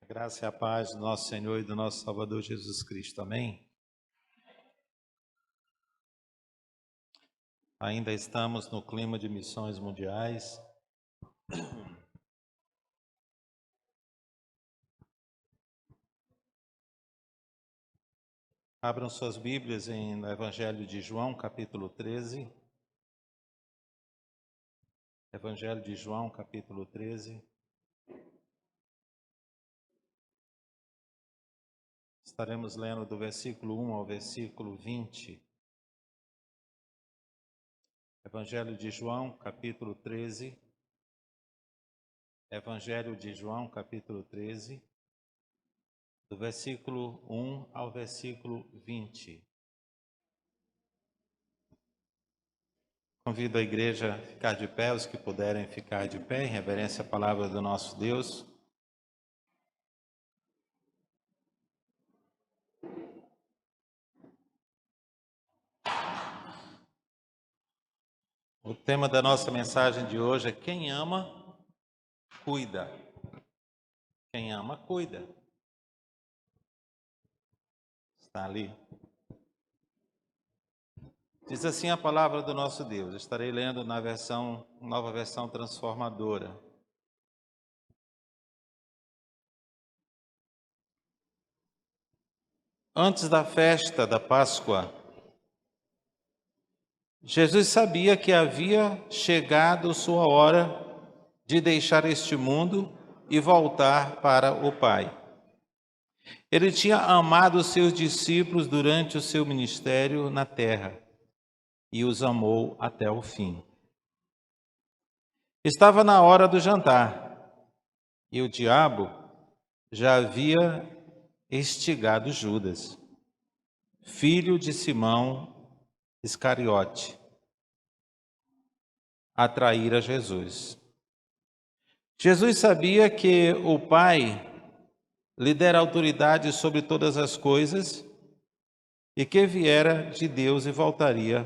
A graça e a paz do nosso Senhor e do nosso Salvador Jesus Cristo. Amém? Ainda estamos no clima de missões mundiais. Abram suas Bíblias no Evangelho de João, capítulo 13. Evangelho de João, capítulo 13. Estaremos lendo do versículo 1 ao versículo 20. Evangelho de João, capítulo 13. Evangelho de João, capítulo 13, do versículo 1 ao versículo 20. Convido a igreja a ficar de pé, os que puderem ficar de pé, em reverência à palavra do nosso Deus. O tema da nossa mensagem de hoje é: quem ama, cuida. Quem ama, cuida. Está ali. Diz assim a palavra do nosso Deus. Estarei lendo na nova versão transformadora. Antes da festa da Páscoa, Jesus sabia que havia chegado sua hora de deixar este mundo e voltar para o Pai. Ele tinha amado os seus discípulos durante o seu ministério na terra e os amou até o fim. Estava na hora do jantar e o diabo já havia instigado Judas, filho de Simão Iscariote, a trair a Jesus. Jesus sabia que o Pai lhe dera autoridade sobre todas as coisas e que viera de Deus e voltaria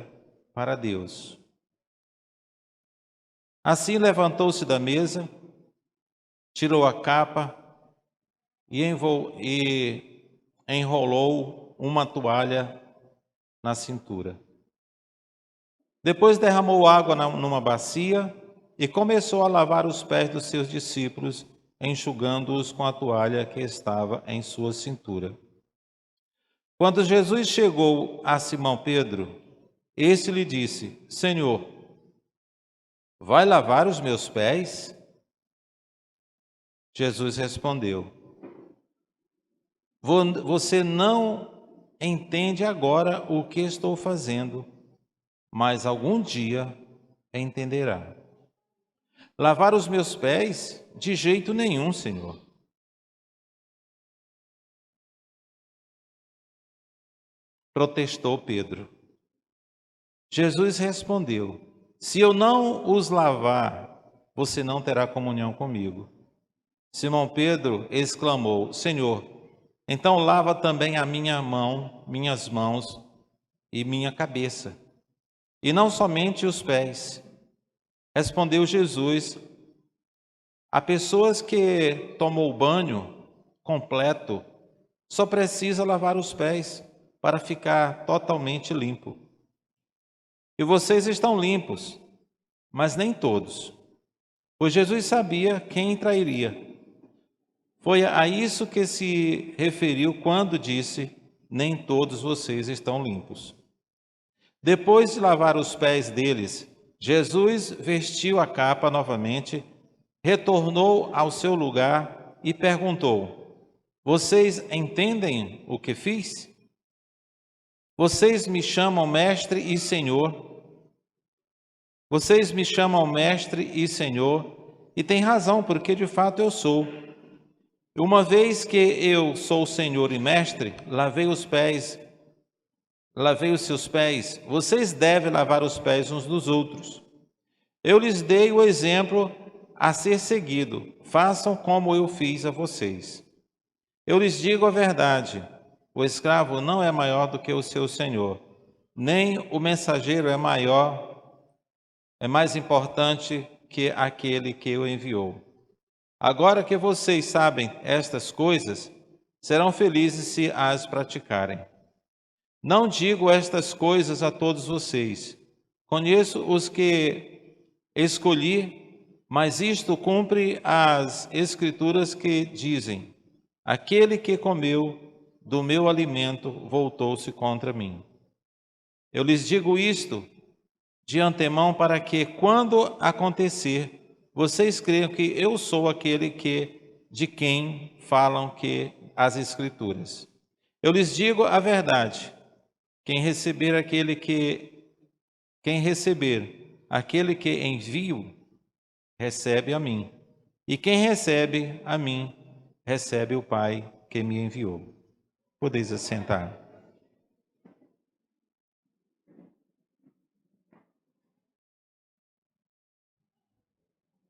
para Deus. Assim levantou-se da mesa, tirou a capa e enrolou uma toalha na cintura. Depois derramou água numa bacia e começou a lavar os pés dos seus discípulos, enxugando-os com a toalha que estava em sua cintura. Quando Jesus chegou a Simão Pedro, este lhe disse: Senhor, vai lavar os meus pés? Jesus respondeu: Você não entende agora o que estou fazendo, mas algum dia entenderá. Lavar os meus pés? De jeito nenhum, Senhor. Protestou Pedro. Jesus respondeu: Se eu não os lavar, você não terá comunhão comigo. Simão Pedro exclamou: Senhor, então lava também a minhas mãos e minha cabeça, e não somente os pés. Respondeu Jesus: há pessoas que tomam o banho completo, só precisa lavar os pés para ficar totalmente limpo. E vocês estão limpos, mas nem todos, pois Jesus sabia quem trairia. Foi a isso que se referiu quando disse: nem todos vocês estão limpos. Depois de lavar os pés deles, Jesus vestiu a capa novamente, retornou ao seu lugar e perguntou: Vocês entendem o que fiz? Vocês me chamam mestre e senhor. Vocês me chamam mestre e senhor, e têm razão, porque de fato eu sou. Uma vez que eu sou senhor e mestre, lavei os seus pés, vocês devem lavar os pés uns dos outros. Eu lhes dei o exemplo a ser seguido, façam como eu fiz a vocês. Eu lhes digo a verdade, o escravo não é maior do que o seu senhor, nem o mensageiro é mais importante que aquele que o enviou. Agora que vocês sabem estas coisas, serão felizes se as praticarem. Não digo estas coisas a todos vocês. Conheço os que escolhi, mas isto cumpre as Escrituras que dizem: aquele que comeu do meu alimento voltou-se contra mim. Eu lhes digo isto de antemão para que, quando acontecer, vocês creiam que eu sou aquele de quem falam que as Escrituras. Eu lhes digo a verdade: quem receber aquele que envio, recebe a mim. E quem recebe a mim, recebe o Pai que me enviou. Podeis assentar.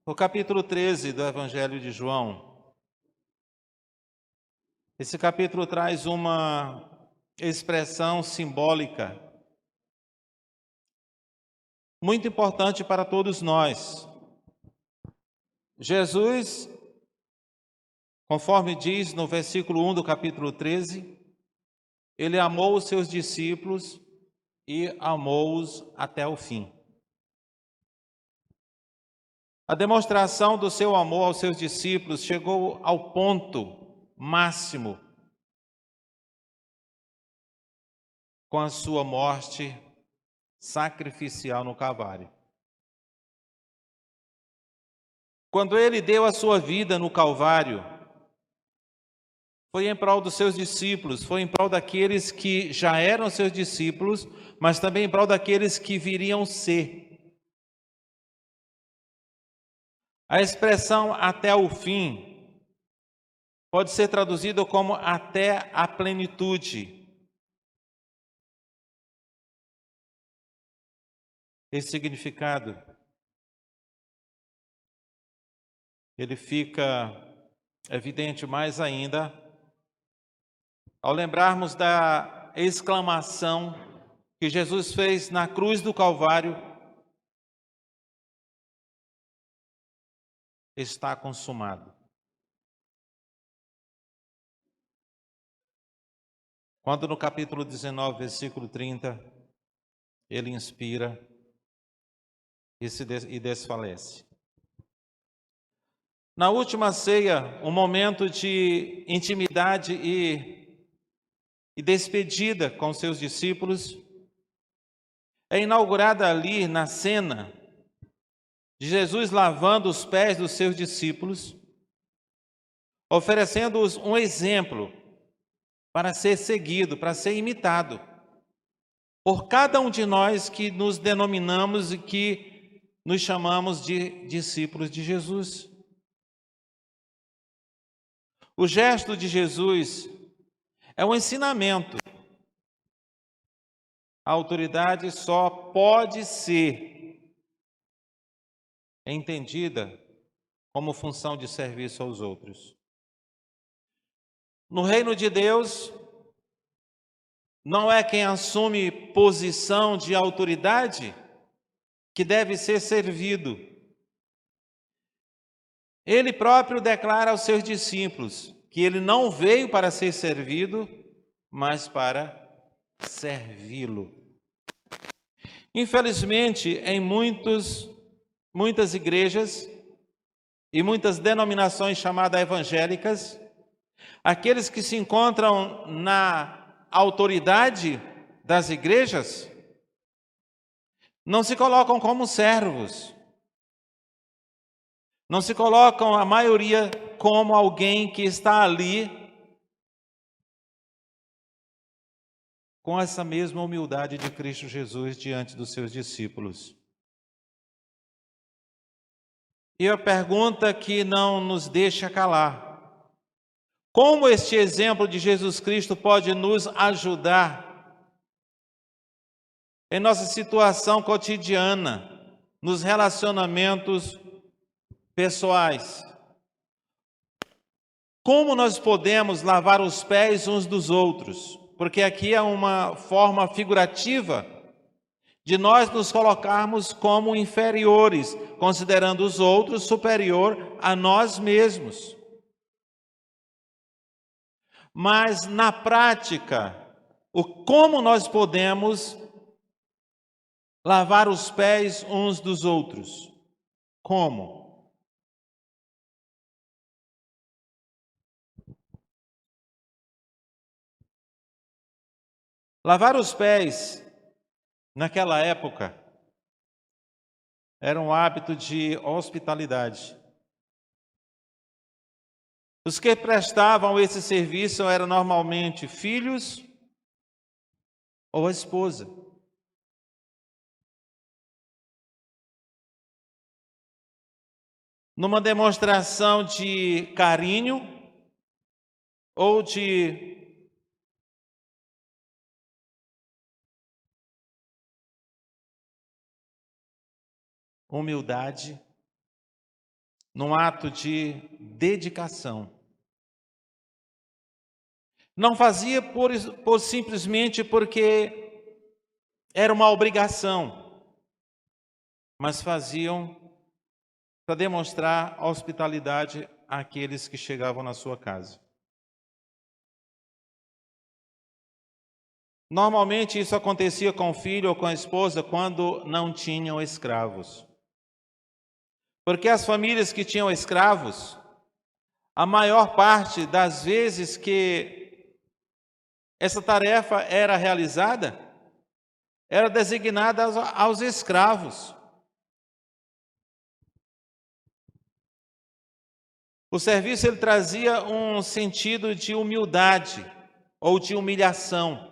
O capítulo 13 do Evangelho de João. Esse capítulo traz uma expressão simbólica muito importante para todos nós. Jesus, conforme diz no versículo 1 do capítulo 13, ele amou os seus discípulos e amou-os até o fim. A demonstração do seu amor aos seus discípulos chegou ao ponto máximo com a sua morte sacrificial no Calvário. Quando ele deu a sua vida no Calvário, foi em prol dos seus discípulos, foi em prol daqueles que já eram seus discípulos, mas também em prol daqueles que viriam ser. A expressão até o fim pode ser traduzida como até a plenitude. Esse significado, ele fica evidente mais ainda ao lembrarmos da exclamação que Jesus fez na cruz do Calvário: está consumado. Quando no capítulo 19, versículo 30, ele inspira e desfalece. Na última ceia, um momento de intimidade e despedida com seus discípulos, é inaugurada ali na cena de Jesus lavando os pés dos seus discípulos, oferecendo-os um exemplo para ser seguido, para ser imitado por cada um de nós que nos denominamos e que nos chamamos de discípulos de Jesus. O gesto de Jesus é um ensinamento. A autoridade só pode ser entendida como função de serviço aos outros. No reino de Deus, não é quem assume posição de autoridade que deve ser servido. Ele próprio declara aos seus discípulos que ele não veio para ser servido, mas para servi-lo. Infelizmente, em muitas igrejas e muitas denominações chamadas evangélicas, aqueles que se encontram na autoridade das igrejas não se colocam como servos, não se colocam, a maioria, como alguém que está ali com essa mesma humildade de Cristo Jesus diante dos seus discípulos. E a pergunta que não nos deixa calar: como este exemplo de Jesus Cristo pode nos ajudar em nossa situação cotidiana, nos relacionamentos pessoais? Como nós podemos lavar os pés uns dos outros? Porque aqui é uma forma figurativa de nós nos colocarmos como inferiores, considerando os outros superior a nós mesmos. Mas na prática, como nós podemos lavar os pés uns dos outros? Como? Lavar os pés, naquela época, era um hábito de hospitalidade. Os que prestavam esse serviço eram normalmente filhos ou a esposa. Numa demonstração de carinho ou de humildade, num ato de dedicação. Não fazia simplesmente porque era uma obrigação, mas faziam para demonstrar hospitalidade àqueles que chegavam na sua casa. Normalmente isso acontecia com o filho ou com a esposa quando não tinham escravos. Porque as famílias que tinham escravos, a maior parte das vezes que essa tarefa era realizada, era designada aos escravos. O serviço ele trazia um sentido de humildade ou de humilhação.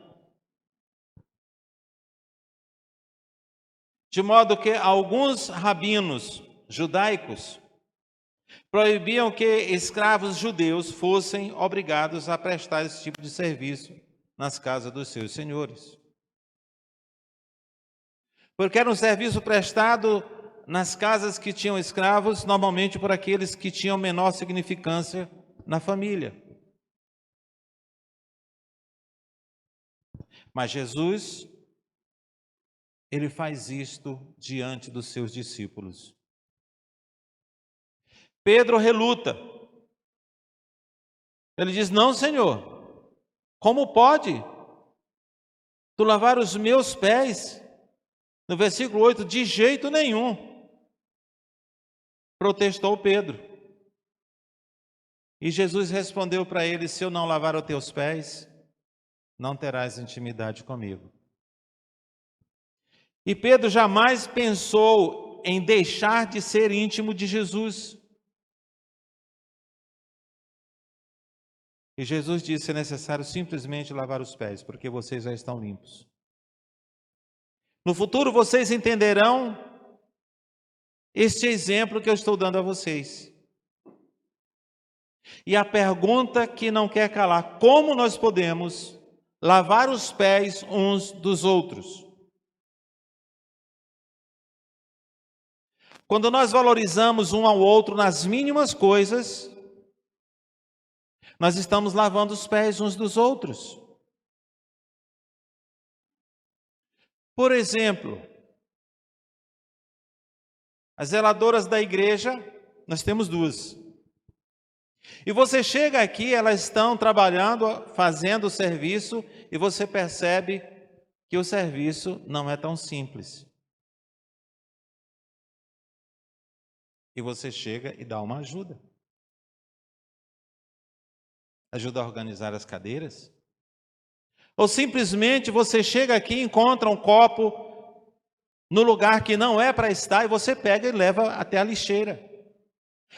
De modo que alguns rabinos judaicos proibiam que escravos judeus fossem obrigados a prestar esse tipo de serviço nas casas dos seus senhores. Porque era um serviço prestado nas casas que tinham escravos, normalmente por aqueles que tinham menor significância na família. Mas Jesus, ele faz isto diante dos seus discípulos. Pedro reluta. Ele diz: não, Senhor, como pode tu lavar os meus pés? No versículo 8, de jeito nenhum, protestou Pedro. E Jesus respondeu para ele: se eu não lavar os teus pés, não terás intimidade comigo. E Pedro jamais pensou em deixar de ser íntimo de Jesus. E Jesus disse: é necessário simplesmente lavar os pés, porque vocês já estão limpos. No futuro vocês entenderão este exemplo que eu estou dando a vocês. E a pergunta que não quer calar: como nós podemos lavar os pés uns dos outros? Quando nós valorizamos um ao outro nas mínimas coisas, nós estamos lavando os pés uns dos outros. Por exemplo, as zeladoras da igreja, nós temos duas. E você chega aqui, elas estão trabalhando, fazendo o serviço, e você percebe que o serviço não é tão simples. E você chega e dá uma ajuda. Ajuda a organizar as cadeiras. Ou simplesmente você chega aqui e encontra um copo no lugar que não é para estar e você pega e leva até a lixeira.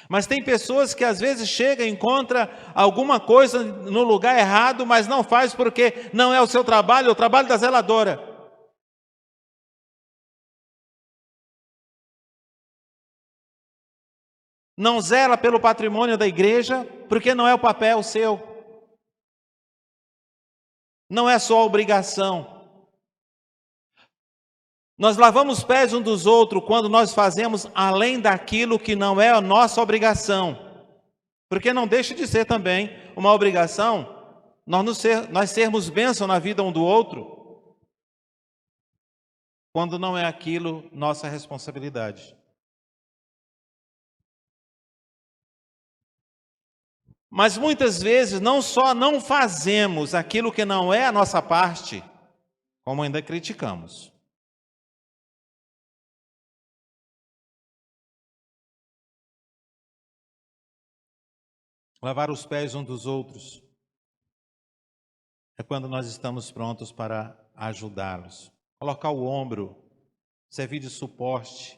Mas tem pessoas que às vezes chegam e encontram alguma coisa no lugar errado, mas não faz porque não é o seu trabalho, é o trabalho da zeladora. Não zela pelo patrimônio da igreja, porque não é o papel seu. Não é só obrigação. Nós lavamos os pés uns dos outros quando nós fazemos além daquilo que não é a nossa obrigação. Porque não deixa de ser também uma obrigação nós sermos bênção na vida um do outro. quando não é aquilo nossa responsabilidade. Mas muitas vezes não só não fazemos aquilo que não é a nossa parte, como ainda criticamos. Lavar os pés uns dos outros é quando nós estamos prontos para ajudá-los. Colocar o ombro, servir de suporte.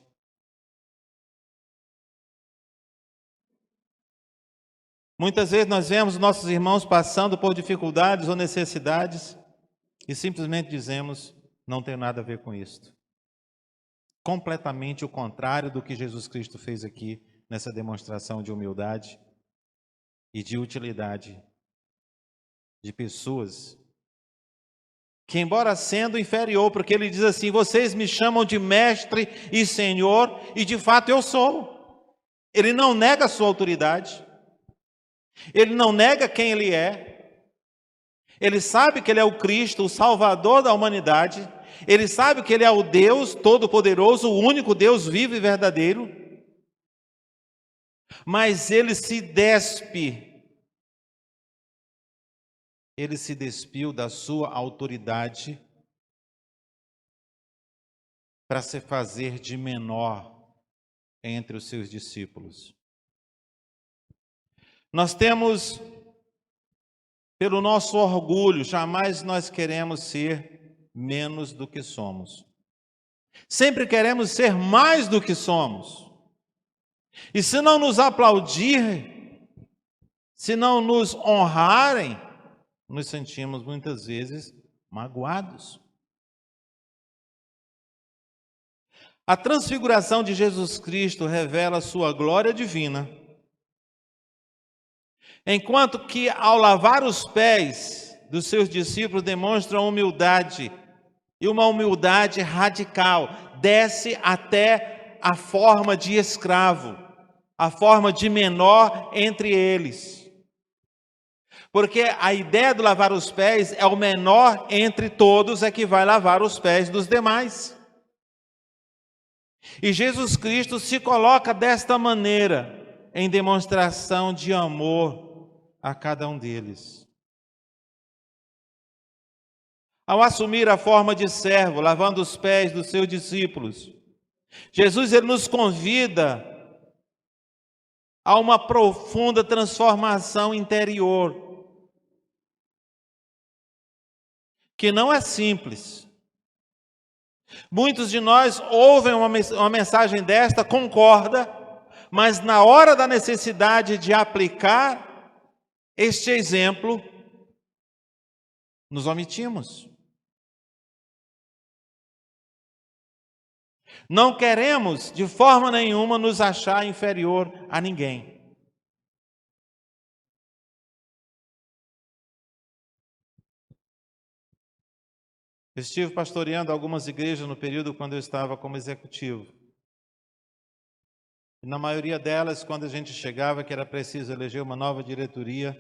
Muitas vezes nós vemos nossos irmãos passando por dificuldades ou necessidades e simplesmente dizemos, não tem nada a ver com isto. Completamente o contrário do que Jesus Cristo fez aqui nessa demonstração de humildade e de utilidade de pessoas que, embora sendo inferior, porque ele diz assim, vocês me chamam de mestre e senhor, e de fato eu sou. Ele não nega a sua autoridade, ele não nega quem ele é, ele sabe que ele é o Cristo, o Salvador da humanidade, ele sabe que ele é o Deus Todo-Poderoso, o único Deus vivo e verdadeiro, mas ele se despiu da sua autoridade para se fazer de menor entre os seus discípulos. Nós temos, pelo nosso orgulho, jamais nós queremos ser menos do que somos. Sempre queremos ser mais do que somos. E se não nos aplaudirem, se não nos honrarem, nos sentimos muitas vezes magoados. A transfiguração de Jesus Cristo revela a sua glória divina, enquanto que ao lavar os pés dos seus discípulos demonstra humildade, e uma humildade radical, desce até a forma de escravo, a forma de menor entre eles. Porque a ideia do lavar os pés é o menor entre todos é que vai lavar os pés dos demais. E Jesus Cristo se coloca desta maneira, em demonstração de amor a cada um deles. Ao assumir a forma de servo, lavando os pés dos seus discípulos, Jesus ele nos convida a uma profunda transformação interior, que não é simples. Muitos de nós ouvem uma mensagem desta, concorda, mas na hora da necessidade de aplicar este exemplo, nos omitimos. Não queremos, de forma nenhuma, nos achar inferior a ninguém. Eu estive pastoreando algumas igrejas no período quando eu estava como executivo. E na maioria delas, quando a gente chegava que era preciso eleger uma nova diretoria,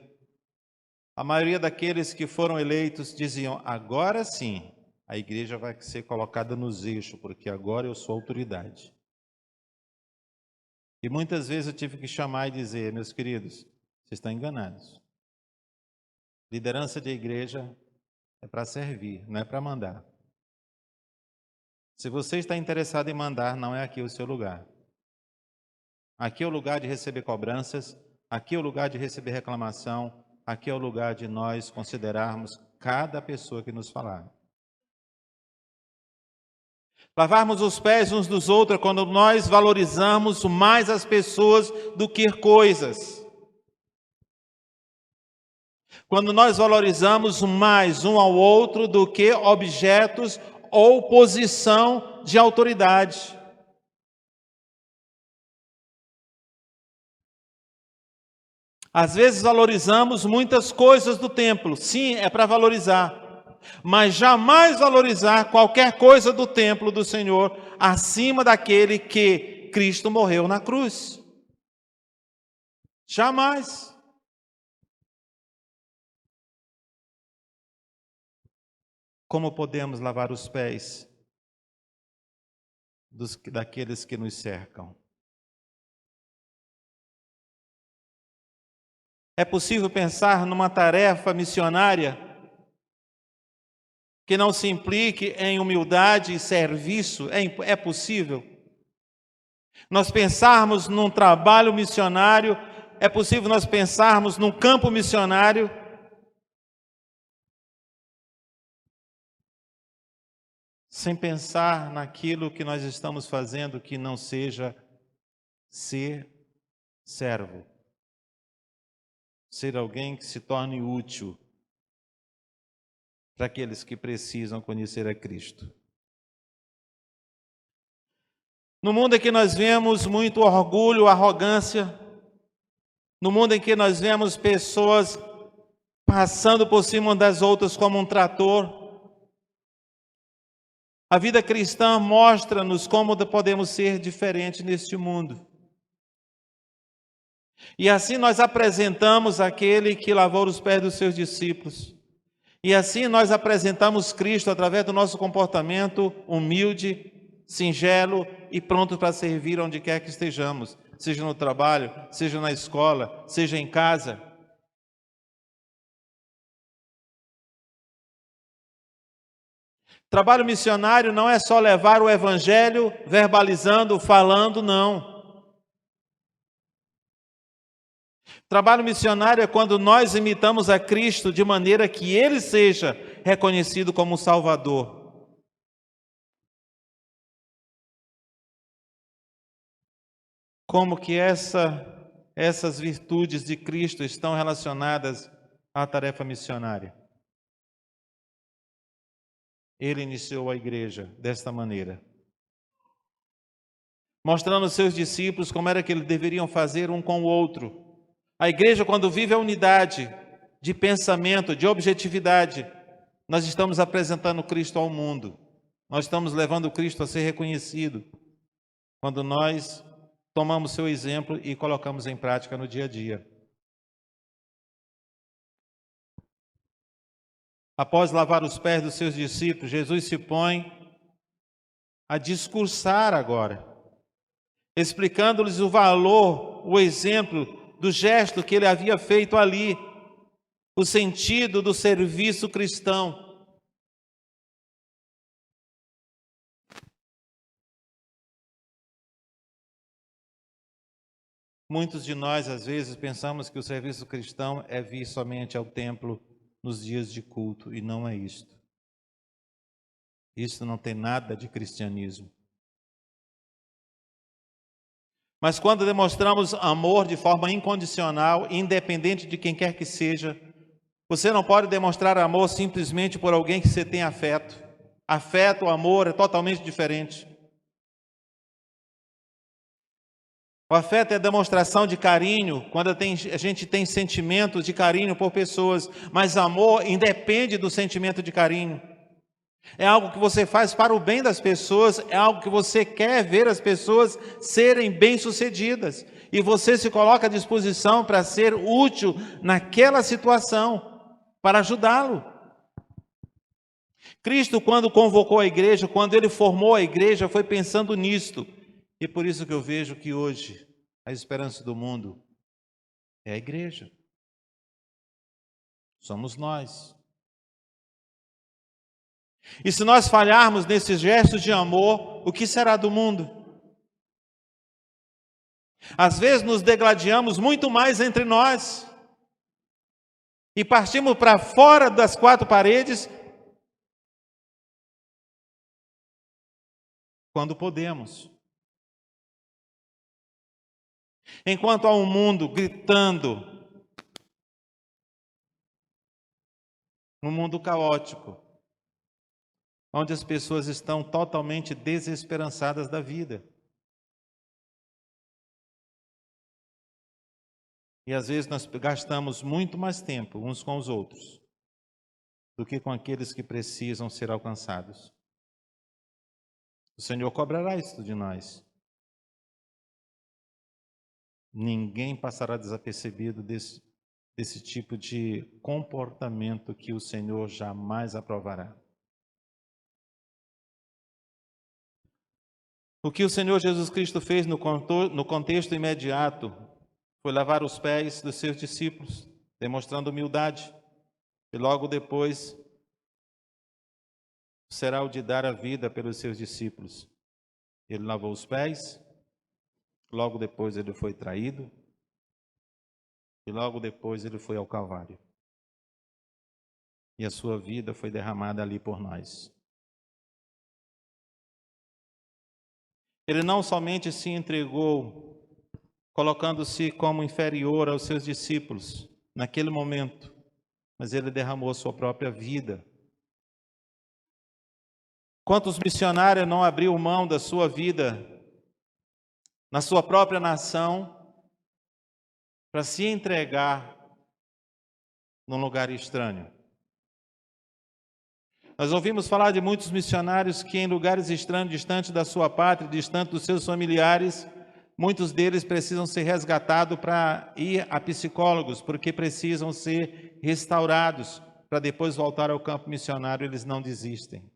a maioria daqueles que foram eleitos diziam, agora sim, a igreja vai ser colocada nos eixos, porque agora eu sou autoridade. E muitas vezes eu tive que chamar e dizer, meus queridos, vocês estão enganados. Liderança de igreja é para servir, não é para mandar. Se você está interessado em mandar, não é aqui o seu lugar. Aqui é o lugar de receber cobranças, aqui é o lugar de receber reclamação, aqui é o lugar de nós considerarmos cada pessoa que nos falar. Lavarmos os pés uns dos outros é quando nós valorizamos mais as pessoas do que coisas. Quando nós valorizamos mais um ao outro do que objetos ou posição de autoridade. Às vezes valorizamos muitas coisas do templo. Sim, é para valorizar. Mas jamais valorizar qualquer coisa do templo do Senhor acima daquele que Cristo morreu na cruz. Jamais. Como podemos lavar os pés daqueles que nos cercam. É possível pensar numa tarefa missionária que não se implique em humildade e serviço? É possível? Nós pensarmos num trabalho missionário, é possível nós pensarmos num campo missionário sem pensar naquilo que nós estamos fazendo que não seja ser servo, ser alguém que se torne útil para aqueles que precisam conhecer a Cristo. No mundo em que nós vemos muito orgulho, arrogância, no mundo em que nós vemos pessoas passando por cima das outras como um trator, a vida cristã mostra-nos como podemos ser diferentes neste mundo. E assim nós apresentamos aquele que lavou os pés dos seus discípulos. E assim nós apresentamos Cristo através do nosso comportamento humilde, singelo e pronto para servir onde quer que estejamos, seja no trabalho, seja na escola, seja em casa. Trabalho missionário não é só levar o evangelho verbalizando, falando, não. Trabalho missionário é quando nós imitamos a Cristo de maneira que Ele seja reconhecido como Salvador. Como que essas virtudes de Cristo estão relacionadas à tarefa missionária? Ele iniciou a igreja desta maneira, mostrando aos seus discípulos como era que eles deveriam fazer um com o outro. A igreja, quando vive a unidade de pensamento, de objetividade, nós estamos apresentando Cristo ao mundo. Nós estamos levando Cristo a ser reconhecido quando nós tomamos seu exemplo e colocamos em prática no dia a dia. Após lavar os pés dos seus discípulos, Jesus se põe a discursar agora, explicando-lhes o valor, o exemplo do gesto que ele havia feito ali, o sentido do serviço cristão. Muitos de nós, às vezes, pensamos que o serviço cristão é vir somente ao templo nos dias de culto, e não é isto. Isso não tem nada de cristianismo. Mas quando demonstramos amor de forma incondicional, independente de quem quer que seja, você não pode demonstrar amor simplesmente por alguém que você tem afeto. Afeto, amor é totalmente diferente. O afeto é a demonstração de carinho, quando a gente tem sentimentos de carinho por pessoas, mas amor independe do sentimento de carinho. É algo que você faz para o bem das pessoas, é algo que você quer ver as pessoas serem bem-sucedidas. E você se coloca à disposição para ser útil naquela situação, para ajudá-lo. Cristo, quando convocou a igreja, quando Ele formou a igreja, foi pensando nisto. E por isso que eu vejo que hoje a esperança do mundo é a igreja. Somos nós. E se nós falharmos nesses gestos de amor, o que será do mundo? Às vezes nos degladiamos muito mais entre nós e partimos para fora das quatro paredes quando podemos. Enquanto há um mundo gritando, um mundo caótico, onde as pessoas estão totalmente desesperançadas da vida. E às vezes nós gastamos muito mais tempo uns com os outros do que com aqueles que precisam ser alcançados. O Senhor cobrará isso de nós. Ninguém passará desapercebido desse tipo de comportamento que o Senhor jamais aprovará. O que o Senhor Jesus Cristo fez no contexto imediato foi lavar os pés dos seus discípulos, demonstrando humildade. E logo depois será o de dar a vida pelos seus discípulos. Ele lavou os pés, logo depois ele foi traído, e logo depois ele foi ao Calvário. E a sua vida foi derramada ali por nós. Ele não somente se entregou, colocando-se como inferior aos seus discípulos naquele momento, mas ele derramou a sua própria vida. Quantos missionários não abriu mão da sua vida na sua própria nação para se entregar num lugar estranho? Nós ouvimos falar de muitos missionários que em lugares estranhos, distantes da sua pátria, distantes dos seus familiares, muitos deles precisam ser resgatados para ir a psicólogos, porque precisam ser restaurados para depois voltar ao campo missionário. Eles não desistem.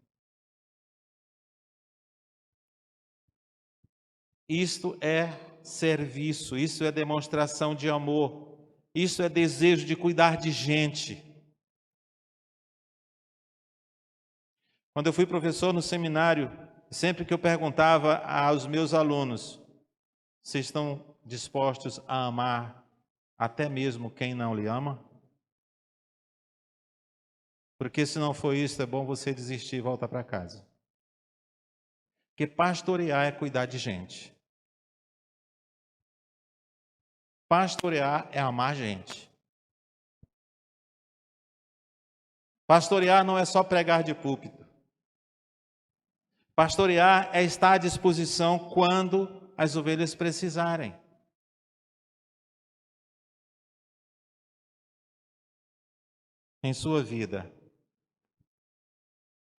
Isto é serviço, isso é demonstração de amor, isso é desejo de cuidar de gente. Quando eu fui professor no seminário, sempre que eu perguntava aos meus alunos, vocês estão dispostos a amar até mesmo quem não lhe ama? Porque se não for isso, é bom você desistir e voltar para casa. Porque pastorear é cuidar de gente. Pastorear é amar gente. Pastorear não é só pregar de púlpito. Pastorear é estar à disposição quando as ovelhas precisarem. Em sua vida,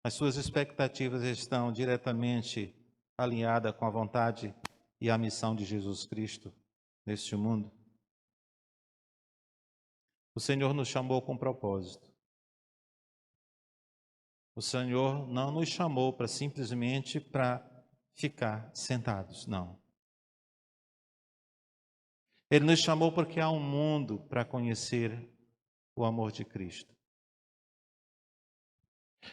as suas expectativas estão diretamente alinhadas com a vontade e a missão de Jesus Cristo neste mundo? O Senhor nos chamou com propósito. O Senhor não nos chamou para simplesmente para ficar sentados, não. Ele nos chamou porque há um mundo para conhecer o amor de Cristo.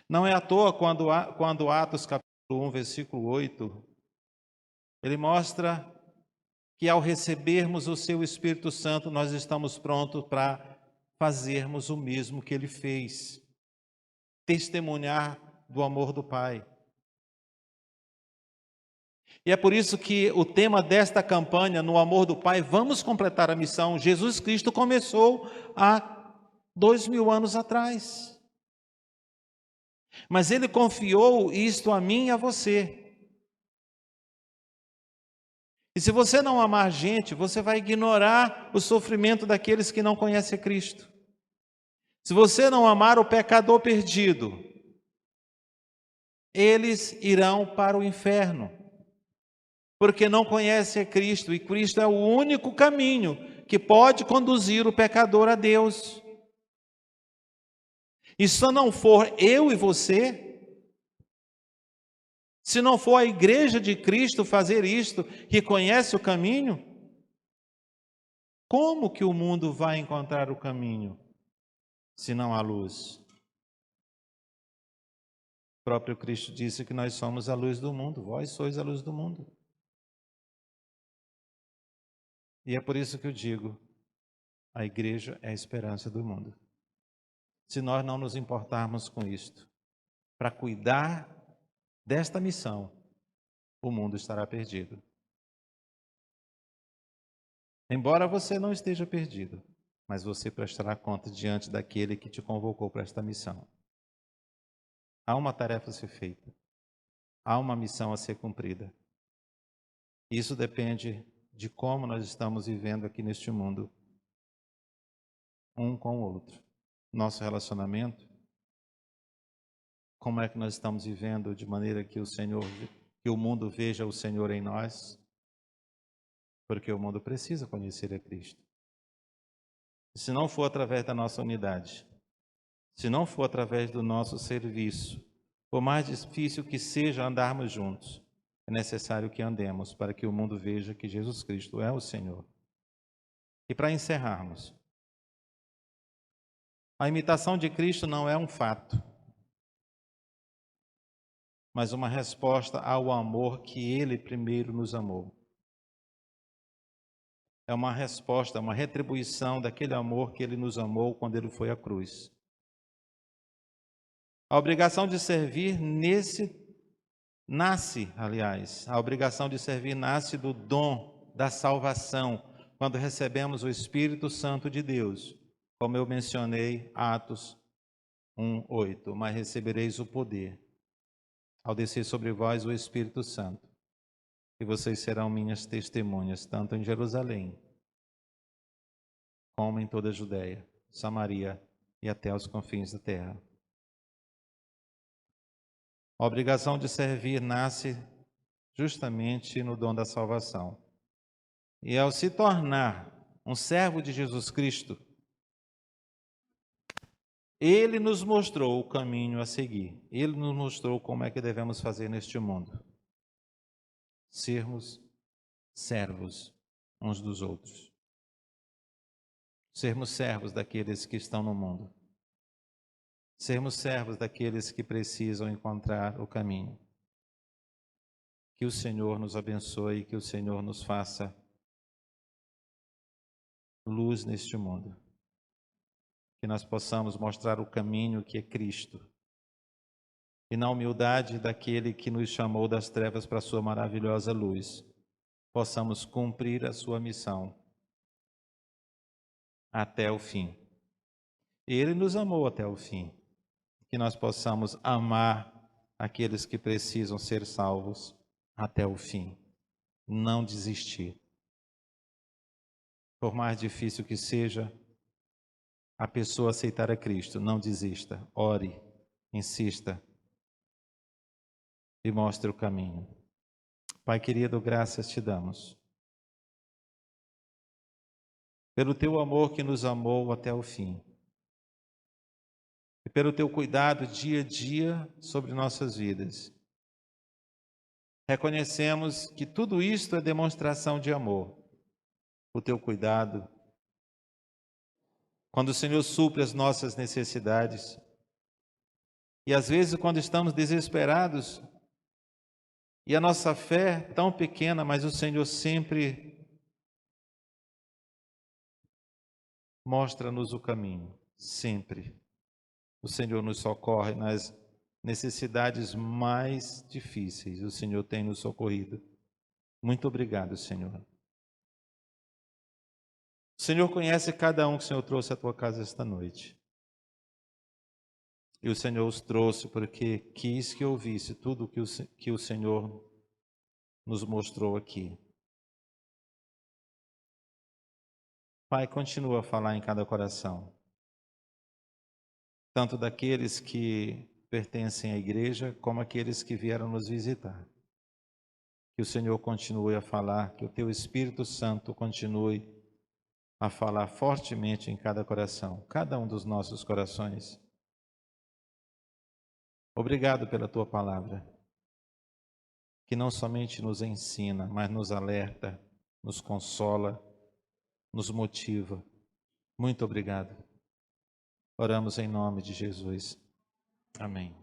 Não é à toa quando Atos capítulo 1, versículo 8, ele mostra que ao recebermos o seu Espírito Santo, nós estamos prontos para fazermos o mesmo que ele fez. Testemunhar do amor do Pai. E é por isso que o tema desta campanha, no amor do Pai, vamos completar a missão. Jesus Cristo começou há 2000 anos atrás. Mas Ele confiou isto a mim e a você. E se você não amar gente, você vai ignorar o sofrimento daqueles que não conhecem Cristo. Se você não amar o pecador perdido, eles irão para o inferno, porque não conhecem a Cristo, e Cristo é o único caminho que pode conduzir o pecador a Deus. E se não for eu e você, se não for a igreja de Cristo fazer isto, que conhece o caminho, como que o mundo vai encontrar o caminho, se não há luz? O próprio Cristo disse que nós somos a luz do mundo, vós sois a luz do mundo. E é por isso que eu digo, a igreja é a esperança do mundo. Se nós não nos importarmos com isto, para cuidar desta missão, o mundo estará perdido. Embora você não esteja perdido, mas você prestará conta diante daquele que te convocou para esta missão. Há uma tarefa a ser feita. Há uma missão a ser cumprida. Isso depende de como nós estamos vivendo aqui neste mundo, um com o outro. Nosso relacionamento, como é que nós estamos vivendo de maneira que o mundo veja o Senhor em nós, porque o mundo precisa conhecer a Cristo. Se não for através da nossa unidade, se não for através do nosso serviço, por mais difícil que seja andarmos juntos, é necessário que andemos para que o mundo veja que Jesus Cristo é o Senhor. E para encerrarmos, a imitação de Cristo não é um fato, mas uma resposta ao amor que Ele primeiro nos amou. É uma resposta, uma retribuição daquele amor que Ele nos amou quando Ele foi à cruz. A obrigação de servir a obrigação de servir nasce do dom da salvação, quando recebemos o Espírito Santo de Deus, como eu mencionei, Atos 1:8, mas recebereis o poder ao descer sobre vós o Espírito Santo, e vocês serão minhas testemunhas, tanto em Jerusalém, como em toda a Judéia, Samaria e até os confins da terra. A obrigação de servir nasce justamente no dom da salvação. E ao se tornar um servo de Jesus Cristo, Ele nos mostrou o caminho a seguir. Ele nos mostrou como é que devemos fazer neste mundo. Sermos servos uns dos outros. Sermos servos daqueles que estão no mundo. Sermos servos daqueles que precisam encontrar o caminho. Que o Senhor nos abençoe, que o Senhor nos faça luz neste mundo. Que nós possamos mostrar o caminho que é Cristo. E na humildade daquele que nos chamou das trevas para a sua maravilhosa luz, possamos cumprir a sua missão até o fim. Ele nos amou até o fim. Que nós possamos amar aqueles que precisam ser salvos até o fim. Não desistir. Por mais difícil que seja a pessoa aceitar a Cristo, não desista. Ore, insista e mostre o caminho. Pai querido, graças te damos pelo teu amor que nos amou até o fim e pelo teu cuidado dia a dia sobre nossas vidas. Reconhecemos que tudo isto é demonstração de amor, o teu cuidado, quando o Senhor supre as nossas necessidades. E às vezes, quando estamos desesperados, e a nossa fé tão pequena, mas o Senhor sempre mostra-nos o caminho, sempre. O Senhor nos socorre nas necessidades mais difíceis, o Senhor tem nos socorrido. Muito obrigado, Senhor. O Senhor conhece cada um que o Senhor trouxe à tua casa esta noite. E o Senhor os trouxe porque quis que ouvisse tudo que o Senhor nos mostrou aqui. Pai, continua a falar em cada coração, tanto daqueles que pertencem à igreja, como aqueles que vieram nos visitar. Que o Senhor continue a falar, que o teu Espírito Santo continue a falar fortemente em cada coração, cada um dos nossos corações. Obrigado pela tua palavra, que não somente nos ensina, mas nos alerta, nos consola, nos motiva. Muito obrigado. Oramos em nome de Jesus. Amém.